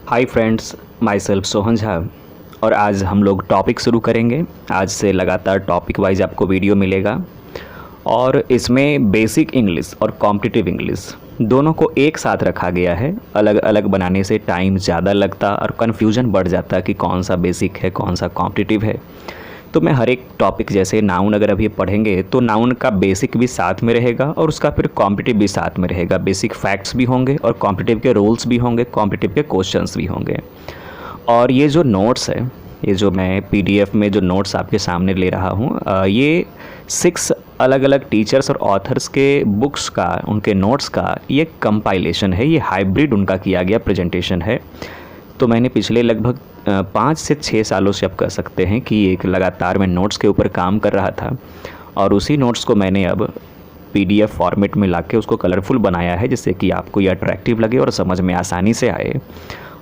Hi friends, my self Sohan Jha. और आज हम लोग टॉपिक शुरू करेंगे। आज से लगातार टॉपिक वाइज आपको वीडियो मिलेगा और इसमें बेसिक इंग्लिश और कॉम्पिटिटिव इंग्लिश दोनों को एक साथ रखा गया है। अलग अलग बनाने से टाइम ज़्यादा लगता और कन्फ्यूजन बढ़ जाता कि कौन सा बेसिक है कौन सा कॉम्पिटिटिव है। तो मैं हर एक टॉपिक, जैसे नाउन अगर अभी पढ़ेंगे तो नाउन का बेसिक भी साथ में रहेगा और उसका फिर कॉम्पिटिटिव भी साथ में रहेगा। बेसिक फैक्ट्स भी होंगे और कॉम्पिटिटिव के रूल्स भी होंगे, कॉम्पिटिटिव के क्वेश्चंस भी होंगे। और ये जो नोट्स है, ये जो मैं पीडीएफ में जो नोट्स आपके सामने ले रहा हूँ, ये 6 अलग अलग टीचर्स और ऑथर्स के बुक्स का, उनके नोट्स का ये कंपाइलेशन है। ये हाइब्रिड उनका किया गया प्रेजेंटेशन है। तो मैंने पिछले लगभग 5 से 6 सालों से आप कह सकते हैं कि एक लगातार मैं नोट्स के ऊपर काम कर रहा था और उसी नोट्स को मैंने अब पीडीएफ फॉर्मेट में लाके उसको कलरफुल बनाया है, जिससे कि आपको ये अट्रैक्टिव लगे और समझ में आसानी से आए।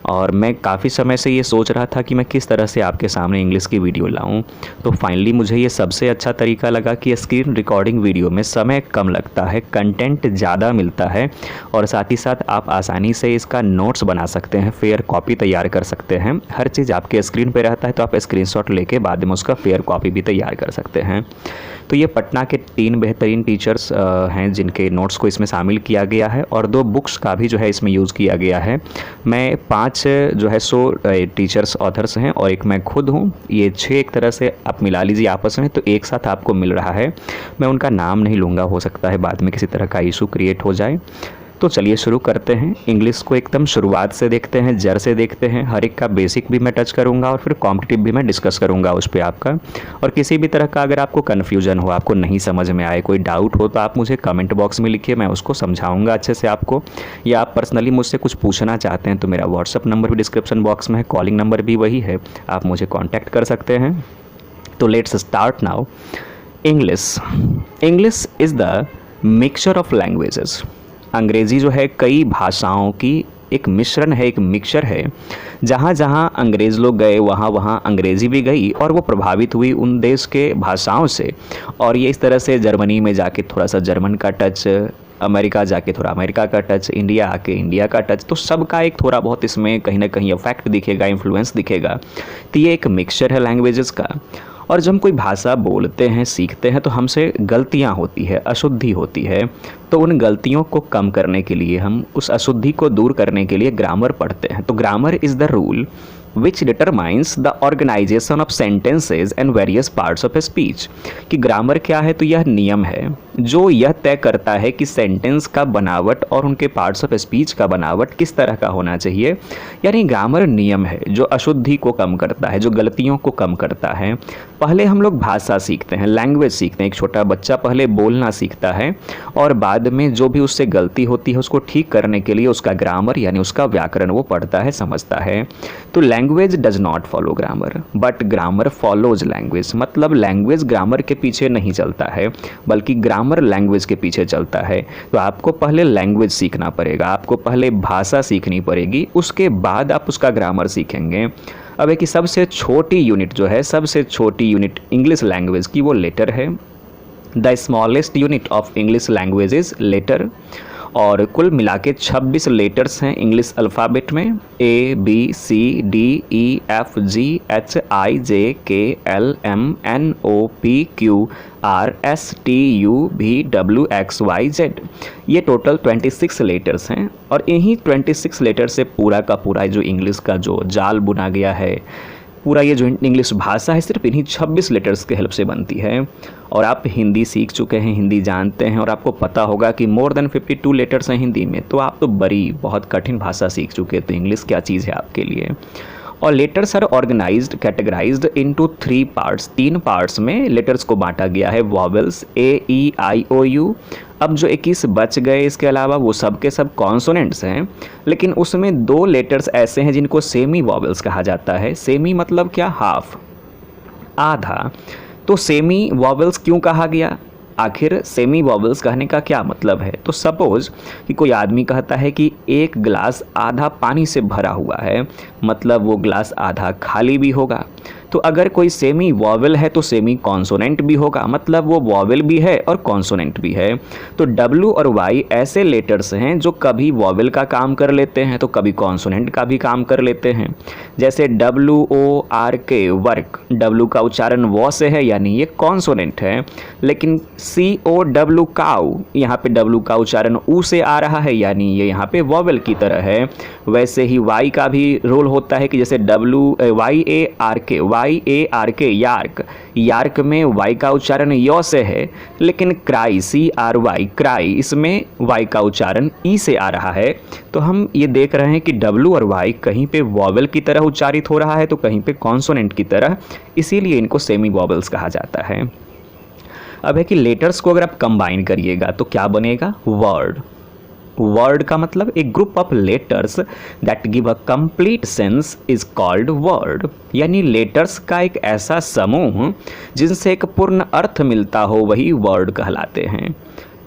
और मैं काफ़ी समय से ये सोच रहा था कि मैं किस तरह से आपके सामने इंग्लिश की वीडियो लाऊं। तो फाइनली मुझे ये सबसे अच्छा तरीका लगा कि स्क्रीन रिकॉर्डिंग वीडियो में समय कम लगता है, कंटेंट ज़्यादा मिलता है और साथ ही साथ आप आसानी से इसका नोट्स बना सकते हैं, फेयर कॉपी तैयार कर सकते हैं। हर चीज़ आपके स्क्रीन पर रहता है, तो आप स्क्रीनशॉट लेके बाद में उसका फेयर कॉपी भी तैयार कर सकते हैं। तो ये पटना के 3 बेहतरीन टीचर्स हैं जिनके नोट्स को इसमें शामिल किया गया है और 2 बुक्स का भी जो है इसमें यूज़ किया गया है। मैं 5 जो है टीचर्स ऑथर्स हैं और एक मैं खुद हूँ। ये 6 एक तरह से आप मिला लीजिए आपस में, तो एक साथ आपको मिल रहा है। मैं उनका नाम नहीं लूँगा, हो सकता है बाद में किसी तरह का इशू क्रिएट हो जाए। तो चलिए शुरू करते हैं। इंग्लिश को एकदम शुरुआत से देखते हैं, जड़ से देखते हैं। हर एक का बेसिक भी मैं टच करूंगा और फिर कॉम्पिटिटिव भी मैं डिस्कस करूंगा उस पर आपका। और किसी भी तरह का अगर आपको कन्फ्यूजन हो, आपको नहीं समझ में आए, कोई डाउट हो, तो आप मुझे कमेंट बॉक्स में लिखिए, मैं उसको समझाऊंगा अच्छे से आपको। या आप पर्सनली मुझसे कुछ पूछना चाहते हैं तो मेरा व्हाट्सअप नंबर भी डिस्क्रिप्शन बॉक्स में है, कॉलिंग नंबर भी वही है, आप मुझे कॉन्टैक्ट कर सकते हैं। तो let's start now. English is the mixture of languages. अंग्रेज़ी जो है कई भाषाओं की एक मिश्रण है, एक मिक्सचर है। जहाँ जहाँ अंग्रेज़ लोग गए वहाँ वहाँ अंग्रेज़ी भी गई और वो प्रभावित हुई उन देश के भाषाओं से। और ये इस तरह से जर्मनी में जाके थोड़ा सा जर्मन का टच, अमेरिका जाके थोड़ा अमेरिका का टच, इंडिया आके इंडिया का टच, तो सबका एक थोड़ा बहुत इसमें कहीं ना कहीं इफेक्ट दिखेगा, इन्फ्लुएंस दिखेगा। तो ये एक मिक्सचर है लैंग्वेजेस का। और जब हम कोई भाषा बोलते हैं, सीखते हैं, तो हमसे गलतियाँ होती है, अशुद्धि होती है। तो उन गलतियों को कम करने के लिए, हम उस अशुद्धि को दूर करने के लिए ग्रामर पढ़ते हैं। तो grammar is the rule which determines the organization of sentences and various parts of a speech। कि ग्रामर क्या है? तो यह नियम है जो यह तय करता है कि सेंटेंस का बनावट और उनके पार्ट्स ऑफ स्पीच का बनावट किस तरह का होना चाहिए। यानी ग्रामर नियम है जो अशुद्धि को कम करता है, जो गलतियों को कम करता है। पहले हम लोग भाषा सीखते हैं, लैंग्वेज सीखते हैं। एक छोटा बच्चा पहले बोलना सीखता है और बाद में जो भी उससे गलती होती है उसको ठीक करने के लिए उसका ग्रामर यानी उसका व्याकरण वो पढ़ता है, समझता है। तो language does not follow grammar but grammar follows language. मतलब लैंग्वेज ग्रामर के पीछे नहीं चलता है बल्कि ग्रामर लैंग्वेज के पीछे चलता है। तो आपको पहले लैंग्वेज सीखना पड़ेगा, आपको पहले भाषा सीखनी पड़ेगी, उसके बाद आप उसका ग्रामर सीखेंगे। अब एक सबसे छोटी यूनिट जो है, सबसे छोटी यूनिट इंग्लिश लैंग्वेज की वो लेटर है। The smallest unit of English language is letter. और कुल मिला के 26 लेटर्स हैं इंग्लिश अल्फ़ाबेट में। ABCDEFGHIJKLMNOPQRSTUVWXYZ। ये टोटल 26 लेटर्स हैं और इन्हीं 26 लेटर से पूरा का पूरा जो इंग्लिश का जो जाल बुना गया है, पूरा ये जो इंग्लिश भाषा है, सिर्फ इन्हीं 26 लेटर्स के हेल्प से बनती है। और आप हिंदी सीख चुके हैं, हिंदी जानते हैं और आपको पता होगा कि मोर देन 52 लेटर्स हैं हिंदी में। तो आप तो बड़ी बहुत कठिन भाषा सीख चुके हैं, तो इंग्लिश क्या चीज़ है आपके लिए। और letters are organised, categorised into 3 parts. 3 parts में लेटर्स को बांटा गया है। Vowels AEIOU। अब जो 21 बच गए इसके अलावा वो सब के सब कॉन्सोनेंट्स हैं, लेकिन उसमें 2 लेटर्स ऐसे हैं जिनको सेमी वॉवेल्स कहा जाता है। सेमी मतलब क्या? हाफ, आधा। तो सेमी वॉवेल्स क्यों कहा गया? आखिर सेमी वॉवेल्स कहने का क्या मतलब है? तो सपोज कि कोई आदमी कहता है कि एक गिलास आधा पानी से भरा हुआ है, मतलब वो गिलास आधा खाली भी होगा। तो अगर कोई सेमी वॉवेल है तो सेमी कॉन्सोनेंट भी होगा, मतलब वो वॉवेल भी है और कॉन्सोनेंट भी है। तो डब्ल्यू और वाई ऐसे लेटर्स हैं जो कभी वॉवेल का काम कर लेते हैं तो कभी कॉन्सोनेंट का भी काम कर लेते हैं। जैसे WORK वर्क, डब्ल्यू का उच्चारण वॉ से है यानी ये कॉन्सोनेंट है, लेकिन COW काउ, यहाँ पे डब्ल्यू का उच्चारण ऊ से आ रहा है यानी ये यहाँ पे वॉवेल की तरह है। वैसे ही वाई का भी रोल होता है कि जैसे YARK यार्क, यार्क में वाई का उच्चारण यो से है, लेकिन क्राई CRY क्राई, इसमें वाई का उच्चारण ई से आ रहा है। तो हम ये देख रहे हैं कि डब्ल्यू और वाई कहीं पे वॉवेल की तरह उच्चारित हो रहा है तो कहीं पे कॉन्सोनेंट की तरह, इसीलिए इनको सेमी वॉवेल्स कहा जाता है। अब है कि लेटर्स को अगर आप कंबाइन करिएगा तो क्या बनेगा, वर्ड। वर्ड का मतलब एक group of letters that give a complete sense is called word, यानी लेटर्स का एक ऐसा समूह जिनसे एक पूर्ण अर्थ मिलता हो वही वर्ड कहलाते हैं।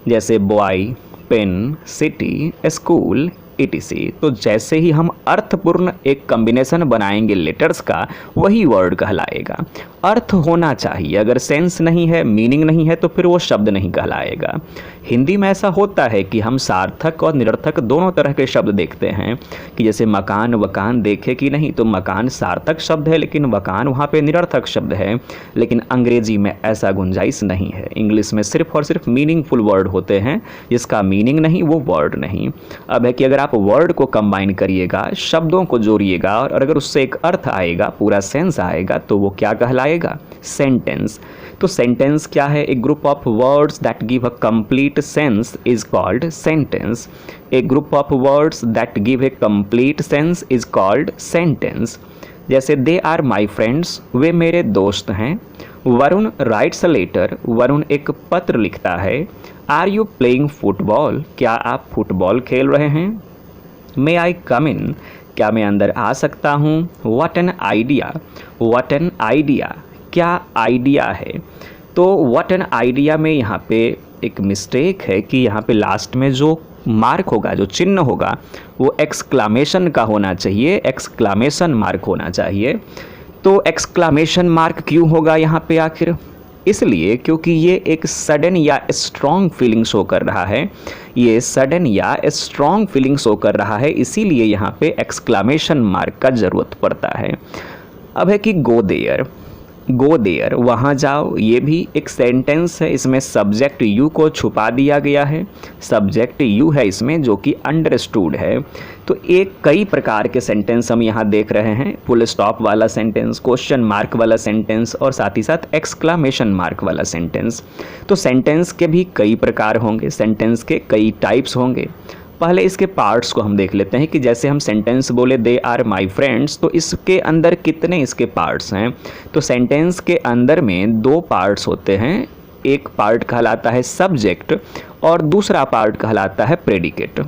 जैसे boy, pen, city, school etc। तो जैसे ही हम अर्थपूर्ण एक कॉम्बिनेशन बनाएंगे लेटर्स का, वही वर्ड कहलाएगा। अर्थ होना चाहिए, अगर सेंस नहीं है, मीनिंग नहीं है तो फिर वो शब्द नहीं कहलाएगा। हिंदी में ऐसा होता है कि हम सार्थक और निरर्थक दोनों तरह के शब्द देखते हैं कि जैसे मकान वकान देखे कि नहीं, तो मकान सार्थक शब्द है लेकिन वकान वहाँ पे निरर्थक शब्द है। लेकिन अंग्रेजी में ऐसा गुंजाइश नहीं है, इंग्लिश में सिर्फ और सिर्फ मीनिंगफुल वर्ड होते हैं, जिसका मीनिंग नहीं वो वर्ड नहीं। अब है कि अगर आप वर्ड को कंबाइन करिएगा, शब्दों को जोड़िएगा और अगर उससे एक अर्थ आएगा, पूरा सेंस आएगा, तो वो क्या कहलाएगा, सेंटेंस। तो सेंटेंस क्या है, एक group of words that give a complete sense is called sentence. A group of words that give a complete sense is called sentence. जैसे दे आर माई फ्रेंड्स, वे मेरे दोस्त हैं। Varun writes a letter, Varun एक पत्र लिखता है। आर यू प्लेइंग फुटबॉल, क्या आप फुटबॉल खेल रहे हैं। मे आई कम इन, क्या मैं अंदर आ सकता हूँ। What an idea, what an idea, क्या आइडिया है। तो व्हाट एन आइडिया में यहाँ पे एक मिस्टेक है कि यहाँ पे लास्ट में जो मार्क होगा, जो चिन्ह होगा, वो एक्सक्लामेशन का होना चाहिए, एक्सक्लामेशन मार्क होना चाहिए। तो एक्सक्लामेशन मार्क क्यों होगा यहाँ पे आखिर, इसलिए क्योंकि ये एक सडन या स्ट्रॉन्ग फीलिंग शो कर रहा है, ये सडन या स्ट्रॉन्ग फीलिंग शो कर रहा है, इसीलिए यहाँ पे एक्सक्लामेशन मार्क का ज़रूरत पड़ता है। अब है कि गो देयर, गो देयर वहाँ जाओ, ये भी एक सेंटेंस है, इसमें सब्जेक्ट यू को छुपा दिया गया है, सब्जेक्ट यू है इसमें जो कि अंडरस्टूड है। तो एक कई प्रकार के सेंटेंस हम यहाँ देख रहे हैं, फुल स्टॉप वाला सेंटेंस, क्वेश्चन मार्क वाला सेंटेंस और साथ ही साथ एक्सक्लामेशन मार्क वाला सेंटेंस। तो सेंटेंस के भी कई प्रकार होंगे, सेंटेंस के कई टाइप्स होंगे। पहले इसके पार्ट्स को हम देख लेते हैं कि जैसे हम सेंटेंस बोले दे आर माई फ्रेंड्स, तो इसके अंदर कितने इसके पार्ट्स हैं। तो सेंटेंस के अंदर में दो पार्ट्स होते हैं, एक पार्ट कहलाता है सब्जेक्ट और दूसरा पार्ट कहलाता है प्रेडिकेट।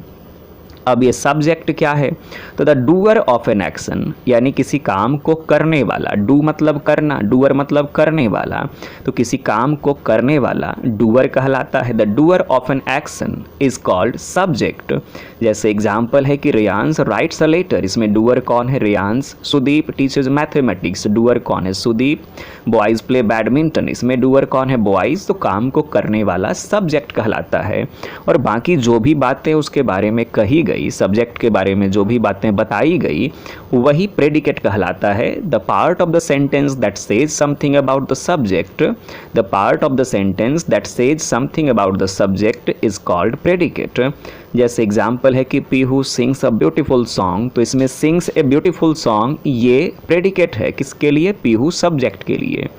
अब ये सब्जेक्ट क्या है, तो the doer of an action, यानी किसी काम को करने वाला, डू मतलब करना, डूअर मतलब करने वाला, तो किसी काम को करने वाला डूअर कहलाता है। The doer of an action is called subject. जैसे एग्जाम्पल है कि रियांश राइट्स अ लेटर, इसमें डूअर कौन है, Riyansh. Sudeep teachers mathematics, doer कौन है, सुदीप। बॉयज़ प्ले बैडमिंटन, इसमें डूअर कौन है, बॉयज़। तो काम को करने वाला सब्जेक्ट कहलाता है। और बाकी जो भी बातें उसके बारे में कही गई, सब्जेक्ट के बारे में जो भी बातें बताई गई, वही प्रेडिकेट कहलाता है। The part of the sentence that says something about the subject, the part of the sentence that says something about the subject is called predicate. जैसे एग्जाम्पल है कि Pihu sings a beautiful song, तो इसमें sings a beautiful song ये predicate है, किसके लिए, Pihu subject के लिए।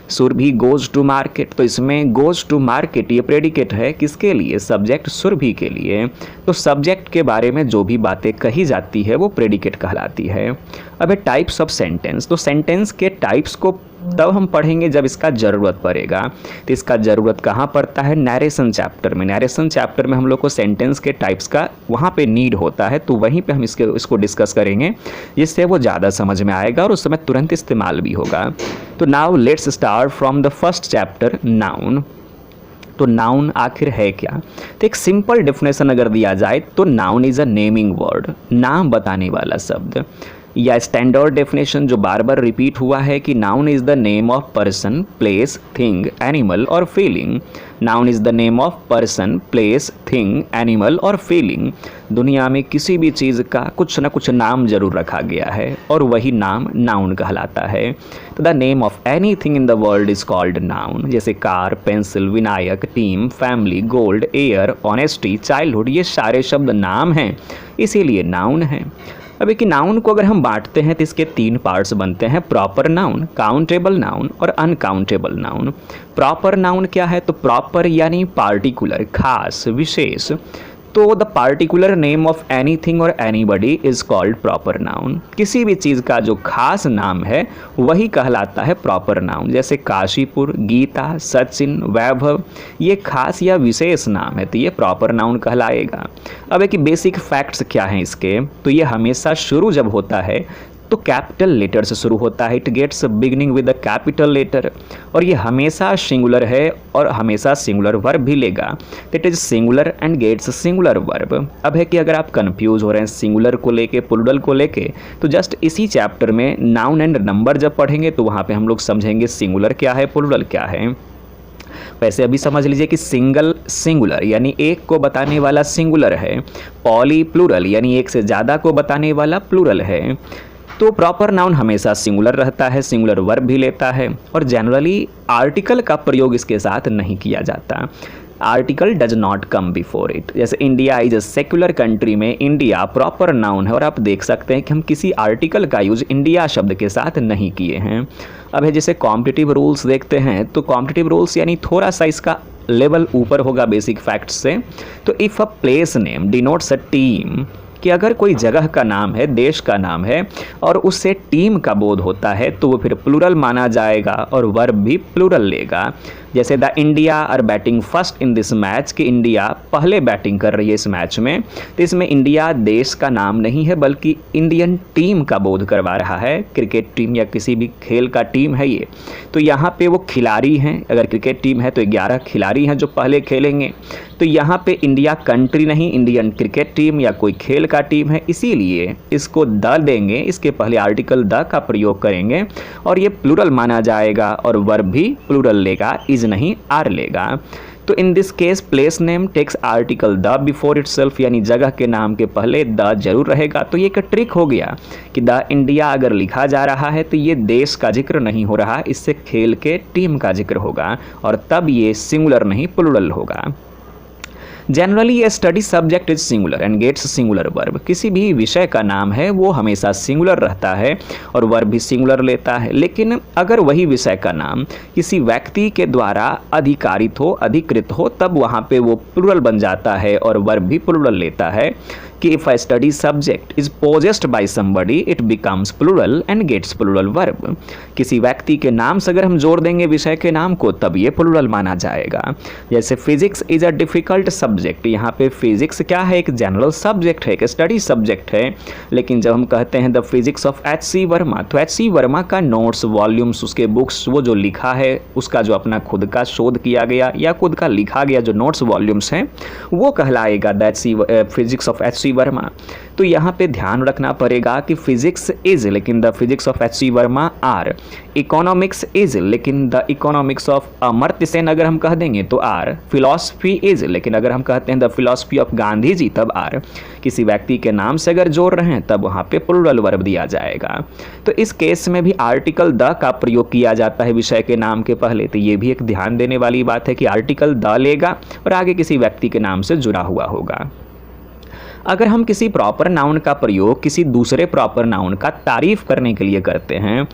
सुरभि गोज टू मार्केट, तो इसमें गोज टू मार्केट ये प्रेडिकेट है, किसके लिए, सब्जेक्ट सुरभि के लिए। तो सब्जेक्ट के बारे में जो भी बातें कही जाती है वो प्रेडिकेट कहलाती है। अब है टाइप्स ऑफ सेंटेंस, तो सेंटेंस के टाइप्स को तब हम पढ़ेंगे जब इसका ज़रूरत पड़ेगा। तो इसका ज़रूरत कहाँ पड़ता है, नैरेशन चैप्टर में। नैरेशन चैप्टर में हम लोग को सेंटेंस के टाइप्स का वहाँ पे नीड होता है, तो वहीं पे हम इसको डिस्कस करेंगे, जिससे वो ज़्यादा समझ में आएगा और उस समय तुरंत इस्तेमाल भी होगा। तो now let's start from the first chapter, noun. तो नाउन आखिर है क्या, तो एक सिंपल डेफिनेशन अगर दिया जाए तो noun is a naming word, नाम बताने वाला शब्द। या स्टैंडर्ड डेफिनेशन जो बार बार रिपीट हुआ है कि noun is the name of person, place, thing, animal और feeling. Noun is the name of person, place, thing, animal और फीलिंग। दुनिया में किसी भी चीज़ का कुछ न कुछ नाम जरूर रखा गया है और वही नाम नाउन कहलाता है। तो the name of any thing in the world is called noun. जैसे car, pencil, Vinayak, team, family, gold, air, honesty, childhood, ये सारे शब्द नाम हैं, इसीलिए नाउन है। अब एक नाउन को अगर हम बांटते हैं तो इसके 3 पार्ट्स बनते हैं, प्रॉपर नाउन, काउंटेबल नाउन और अनकाउंटेबल नाउन। प्रॉपर नाउन क्या है? तो प्रॉपर यानी पार्टिकुलर, खास, विशेष। तो the particular name of anything और anybody is called proper noun. किसी भी चीज़ का जो खास नाम है वही कहलाता है प्रॉपर नाउन। जैसे काशीपुर, गीता, सचिन, वैभव, ये खास या विशेष नाम है तो ये प्रॉपर नाउन कहलाएगा। अब एक बेसिक फैक्ट्स क्या हैं इसके, तो ये हमेशा शुरू जब होता है तो कैपिटल लेटर से शुरू होता है। It gets beginning with a capital letter और ये हमेशा सिंगुलर है और हमेशा सिंगुलर वर्ब भी लेगा। It is singular and gets singular verb. अब है कि अगर आप कंफ्यूज हो रहे हैं सिंगुलर को लेके, प्लूरल को लेके, तो जस्ट इसी चैप्टर में नाउन एंड नंबर जब पढ़ेंगे तो वहाँ पे हम लोग समझेंगे सिंगुलर क्या है, प्लूरल क्या है। वैसे अभी समझ लीजिए कि सिंगल सिंगुलर यानी एक को बताने वाला सिंगुलर है, पॉली प्लूरल यानी एक से ज़्यादा को बताने वाला प्लूरल है। तो प्रॉपर नाउन हमेशा सिंगुलर रहता है, सिंगुलर वर्ब भी लेता है और जनरली आर्टिकल का प्रयोग इसके साथ नहीं किया जाता। Article does not come before it. जैसे India is a secular country में इंडिया प्रॉपर नाउन है और आप देख सकते हैं कि हम किसी आर्टिकल का यूज इंडिया शब्द के साथ नहीं किए हैं। अब है जैसे कॉम्पिटिटिव रूल्स देखते हैं तो कॉम्पिटिटिव रूल्स यानी थोड़ा सा इसका लेवल ऊपर होगा बेसिक फैक्ट्स से। तो if a place name denotes a team, कि अगर कोई जगह का नाम है, देश का नाम है और उससे टीम का बोध होता है तो वो फिर प्लूरल माना जाएगा और वर्ब भी प्लूरल लेगा। जैसे the India are batting first in this match, कि इंडिया पहले बैटिंग कर रही है इस मैच में, तो इसमें इंडिया देश का नाम नहीं है बल्कि इंडियन टीम का बोध करवा रहा है। क्रिकेट टीम या किसी भी खेल का टीम है ये, तो यहाँ पे वो खिलाड़ी हैं। अगर क्रिकेट टीम है तो 11 खिलाड़ी हैं जो पहले खेलेंगे। तो यहाँ पे इंडिया कंट्री नहीं, इंडियन क्रिकेट टीम या कोई खेल का टीम है, इसीलिए इसको द देंगे, इसके पहले आर्टिकल द का प्रयोग करेंगे और ये प्लूरल माना जाएगा और वर्ब भी प्लूरल लेगा, इज नहीं आर लेगा। तो in this case place name takes article the before itself, यानी जगह के नाम के पहले द जरूर रहेगा। तो ये एक ट्रिक हो गया कि द इंडिया अगर लिखा जा रहा है तो ये देश का जिक्र नहीं हो रहा, इससे खेल के टीम का जिक्र होगा और तब ये सिंगुलर नहीं प्लूरल होगा। जनरली ये study subject is singular and gets singular verb. किसी भी विषय का नाम है वो हमेशा सिंगुलर रहता है और वर्ब भी सिंगुलर लेता है। लेकिन अगर वही विषय का नाम किसी व्यक्ति के द्वारा अधिकारित हो, अधिकृत हो, तब वहाँ पे वो प्लूरल बन जाता है और वर्ब भी प्लूरल लेता है। कि if a study subject is possessed by somebody it becomes plural and gets plural verb. किसी व्यक्ति के नाम से अगर हम जोड़ देंगे विषय के नाम को तब ये प्लूरल माना जाएगा। जैसे physics is a difficult subject, यहाँ पे फिजिक्स क्या है, एक जनरल सब्जेक्ट है, एक स्टडी सब्जेक्ट है। लेकिन जब हम कहते हैं the physics of H.C. Verma, तो H.C. वर्मा का नोट्स, वॉल्यूम्स, उसके बुक्स, वो जो लिखा है उसका जो अपना खुद का शोध किया गया या खुद का लिखा गया जो नोट्स वॉल्यूम्स हैं वो कहलाएगा the physics of H.C. Verma. तो यहाँ पे ध्यान रखना पड़ेगा कि फिजिक्स इज लेकिन the physics of H.C. Verma are, economics is लेकिन the economics of Amartya Sen अगर हम कह देंगे तो आर, फिलॉसफी इज लेकिन अगर हम कहते हैं the philosophy of Gandhi ji तब आर। किसी व्यक्ति के नाम से अगर जोड़ रहे हैं तब वहाँ पे प्लूरल वर्ब दिया जाएगा। तो इस केस में भी आर्टिकल द का प्रयोग किया जाता है विषय के नाम के पहले। तो ये भी एक ध्यान देने वाली बात है कि आर्टिकल द लेगा और आगे किसी व्यक्ति के नाम से जुड़ा हुआ होगा। अगर हम किसी प्रॉपर नाउन का प्रयोग किसी दूसरे प्रॉपर नाउन का तारीफ करने के लिए करते हैं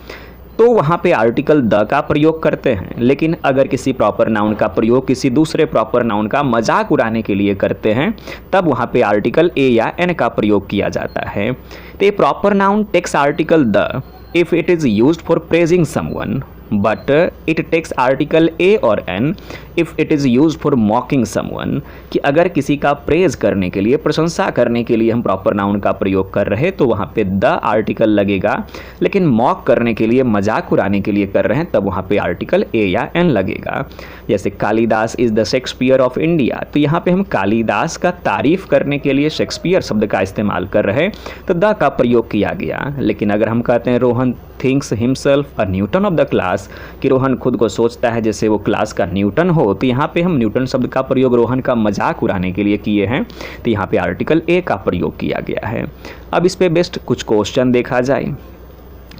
तो वहाँ पे आर्टिकल द का प्रयोग करते हैं। लेकिन अगर किसी प्रॉपर नाउन का प्रयोग किसी दूसरे प्रॉपर नाउन का मजाक उड़ाने के लिए करते हैं तब वहाँ पे आर्टिकल ए या एन का प्रयोग किया जाता है। तो ये proper noun takes article the if it is used for praising someone, but it takes article a और an if it is use for mocking someone, कि अगर किसी का प्रेज करने के लिए, प्रशंसा करने के लिए हम प्रॉपर नाउन का प्रयोग कर रहे तो वहाँ पे द आर्टिकल लगेगा, लेकिन मॉक करने के लिए, मजाक उड़ाने के लिए कर रहे हैं तब वहाँ पे आर्टिकल ए या एन लगेगा। जैसे Kalidas is the Shakespeare of India, तो यहाँ पे हम कालिदास का तारीफ करने के लिए शेक्सपियर शब्द का इस्तेमाल कर रहे तो द का प्रयोग किया गया। लेकिन अगर हम कहते हैं Rohan thinks himself a Newton of the class, कि रोहन खुद को सोचता है जैसे वो क्लास का न्यूटन हो, तो यहाँ पे हम न्यूटन शब्द का प्रयोग रोहन का मजाक उड़ाने के लिए किए हैं, तो यहाँ पे आर्टिकल ए का प्रयोग किया गया है। अब इस पे बेस्ट कुछ क्वेश्चन देखा जाए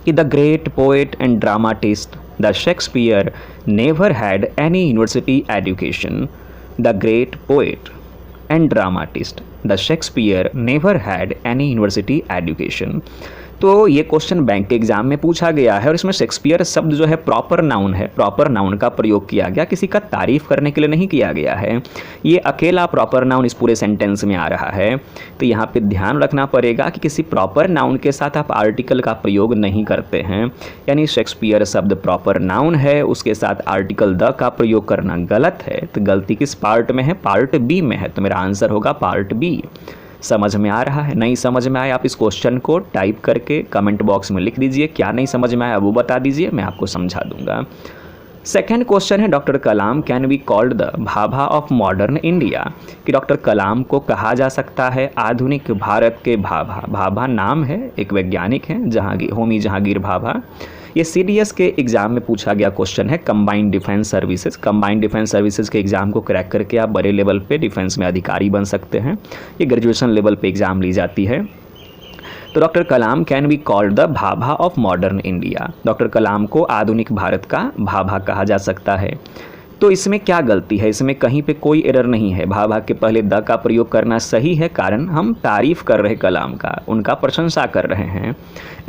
कि the great poet and dramatist the Shakespeare never had any university education. The great poet and dramatist the Shakespeare never had any university education. तो ये क्वेश्चन बैंक के एग्जाम में पूछा गया है और इसमें शेक्सपियर शब्द जो है प्रॉपर नाउन है, प्रॉपर नाउन का प्रयोग किया गया, किसी का तारीफ करने के लिए नहीं किया गया है। ये अकेला प्रॉपर नाउन इस पूरे सेंटेंस में आ रहा है, तो यहाँ पे ध्यान रखना पड़ेगा कि किसी प्रॉपर नाउन के साथ आप आर्टिकल का प्रयोग नहीं करते हैं, यानी शेक्सपियर शब्द प्रॉपर नाउन है, उसके साथ आर्टिकल द का प्रयोग करना गलत है। तो गलती किस पार्ट में है? पार्ट बी में है, तो मेरा आंसर होगा पार्ट बी। समझ में आ रहा है? नहीं समझ में आया आप इस क्वेश्चन को टाइप करके कमेंट बॉक्स में लिख दीजिए, क्या नहीं समझ में आया वो बता दीजिए, मैं आपको समझा दूंगा। सेकेंड क्वेश्चन है doctor Kalam can be called the Bhabha of modern India, कि डॉक्टर कलाम को कहा जा सकता है आधुनिक भारत के भाभा। भाभा नाम है, एक वैज्ञानिक हैं, होमी जहांगीर भाभा। ये CDS के एग्ज़ाम में पूछा गया क्वेश्चन है, combined defence services. Combined defence services के एग्ज़ाम को क्रैक करके आप बड़े लेवल पे डिफेंस में अधिकारी बन सकते हैं। ये ग्रेजुएशन लेवल पे एग्ज़ाम ली जाती है। तो doctor Kalam can be called the Bhabha of modern India. Doctor Kalam को आधुनिक भारत का भाभा कहा जा सकता है। तो इसमें क्या गलती है? इसमें कहीं पे कोई एरर नहीं है। भाभा के पहले द का प्रयोग करना सही है, कारण हम तारीफ कर रहे कलाम का, उनका प्रशंसा कर रहे हैं।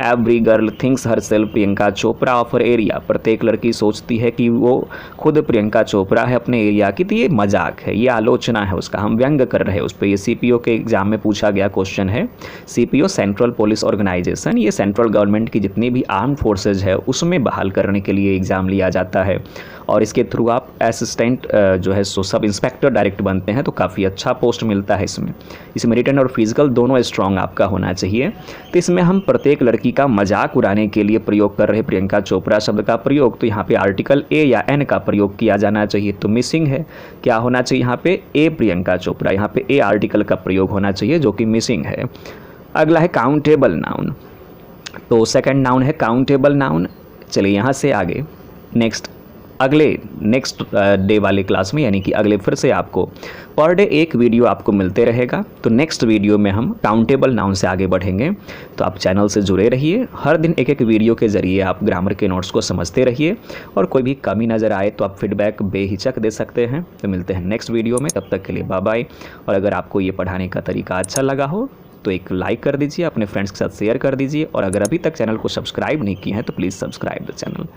Every girl thinks her self Priyanka Chopra of her area. प्रत्येक लड़की सोचती है कि वो खुद प्रियंका चोपड़ा है अपने एरिया की, तो ये मजाक है, ये आलोचना है उसका, हम व्यंग कर रहे हैं उस पर। ये CPO के एग्जाम में पूछा गया क्वेश्चन है। CPO सेंट्रल पुलिस ऑर्गेनाइजेशन, ये सेंट्रल गवर्नमेंट की जितनी भी आर्म फोर्सेज है उसमें बहाल करने के लिए एग्ज़ाम लिया जाता है, और इसके थ्रू आप असिस्टेंट जो है सो सब इंस्पेक्टर डायरेक्ट बनते हैं, तो काफ़ी अच्छा पोस्ट मिलता है इसमें रिटन और फिजिकल दोनों स्ट्रांग आपका होना चाहिए। तो इसमें हम प्रत्येक लड़की का मजाक उड़ाने के लिए प्रयोग कर रहे प्रियंका चोपड़ा शब्द का प्रयोग, तो यहाँ पे आर्टिकल ए या एन का प्रयोग किया जाना चाहिए। तो मिसिंग है, क्या होना चाहिए यहाँ पे? ए प्रियंका चोपड़ा, यहाँ पे ए आर्टिकल का प्रयोग होना चाहिए जो कि मिसिंग है। अगला है काउंटेबल नाउन। तो सेकंड नाउन है काउंटेबल नाउन। चलिए यहाँ से आगे नेक्स्ट डे वाले क्लास में, यानी कि अगले फिर से आपको पर डे एक वीडियो आपको मिलते रहेगा। तो नेक्स्ट वीडियो में हम काउंटेबल नाउन से आगे बढ़ेंगे, तो आप चैनल से जुड़े रहिए। हर दिन एक एक वीडियो के ज़रिए आप ग्रामर के नोट्स को समझते रहिए, और कोई भी कमी नज़र आए तो आप फीडबैक बेहिचक दे सकते हैं। तो मिलते हैं नेक्स्ट वीडियो में, तब तक के लिए बाय बाय। और अगर आपको ये पढ़ाने का तरीका अच्छा लगा हो तो एक लाइक कर दीजिए, अपने फ्रेंड्स के साथ शेयर कर दीजिए, और अगर अभी तक चैनल को सब्सक्राइब नहीं किए हैं तो प्लीज़ सब्सक्राइब द चैनल।